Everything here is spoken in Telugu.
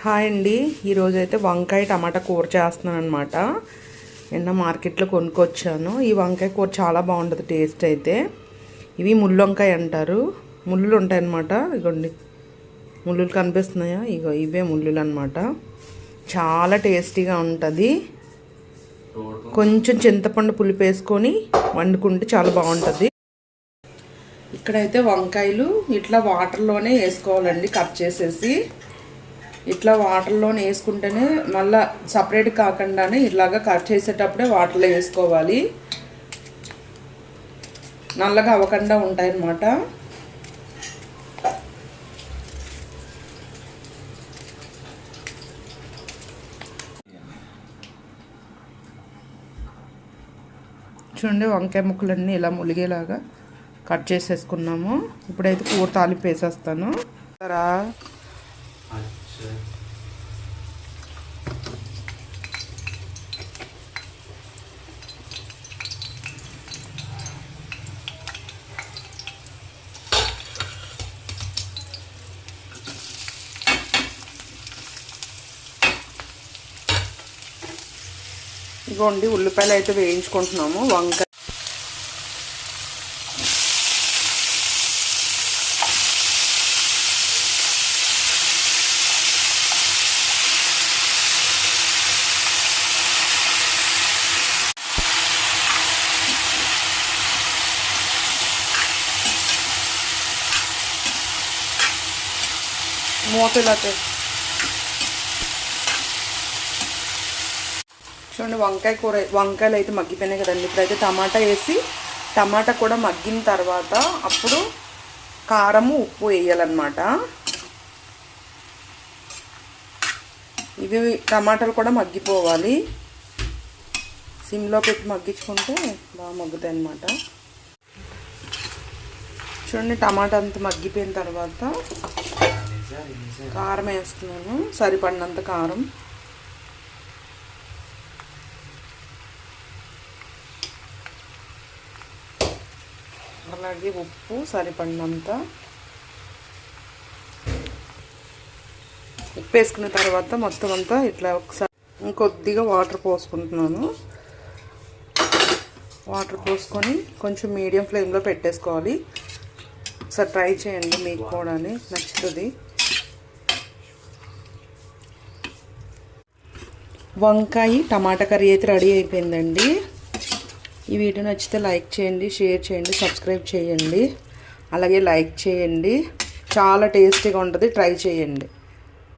హాయ్ అండి. ఈరోజైతే వంకాయ టమాటా కూర చేస్తున్నాను అనమాట. నిన్న మార్కెట్లో కొనుక్కొచ్చాను. ఈ వంకాయ కూర చాలా బాగుంటుంది టేస్ట్ అయితే. ఇవి ముళ్ళు వంకాయ అంటారు. ముళ్ళులు ఉంటాయన్నమాట. ఇగోండి ముళ్ళులు కనిపిస్తున్నాయా? ఇగో ఇవే ముళ్ళులు అనమాట. చాలా టేస్టీగా ఉంటుంది. కొంచెం చింతపండు పులుపు వేసుకొని వండుకుంటే చాలా బాగుంటుంది. ఇక్కడైతే వంకాయలు ఇట్లా వాటర్లోనే వేసుకోవాలండి. కట్ చేసేసి ఇట్లా వాటర్లోనే వేసుకుంటేనే మళ్ళీ సపరేట్ కాకుండానే ఇలాగా కట్ చేసేటప్పుడే వాటర్లో వేసుకోవాలి. నల్లగా అవ్వకుండా ఉంటాయన్నమాట. చూడండి వంకాయ ముక్కలన్నీ ఇలా ములిగేలాగా కట్ చేసేసుకున్నాము. ఇప్పుడైతే కూర తాలింపు వేసేస్తాను. ఇగోండి ఉల్లిపాయలు అయితే వేయించుకుంటున్నాము. వంకాయ మూతలాతే చూడండి వంకాయలు అయితే మగ్గిపోయినాయి కదండి. ఇప్పుడైతే టమాటా వేసి టమాటా కూడా మగ్గిన తర్వాత అప్పుడు కారము ఉప్పు వేయాలన్నమాట. ఇవి టమాటాలు కూడా మగ్గిపోవాలి. సిమ్లో పెట్టి మగ్గించుకుంటే బాగా మగ్గుతాయి అన్నమాట. చూడండి టమాటా అంతా మగ్గిపోయిన తర్వాత కారం వేస్తున్నాను. సరిపడినంత కారం, అలాగే ఉప్పు సరిపడినంత. ఉప్పు వేసుకున్న తర్వాత మొత్తం అంతా ఇట్లా ఒకసారి ఇంకొద్దిగా వాటర్ పోసుకుంటున్నాను. వాటర్ పోసుకొని కొంచెం మీడియం ఫ్లేమ్లో పెట్టేసుకోవాలి. ఒకసారి ట్రై చేయండి, మీకు కూడా నచ్చుతుంది. వంకాయ టమాటా కర్రీ అయితే రెడీ అయిపోయిందండి. ఈ వీడియో నచ్చితే లైక్ చేయండి, షేర్ చేయండి, సబ్స్క్రైబ్ చేయండి, అలాగే లైక్ చేయండి. చాలా టేస్టీగా ఉంటుంది, ట్రై చేయండి.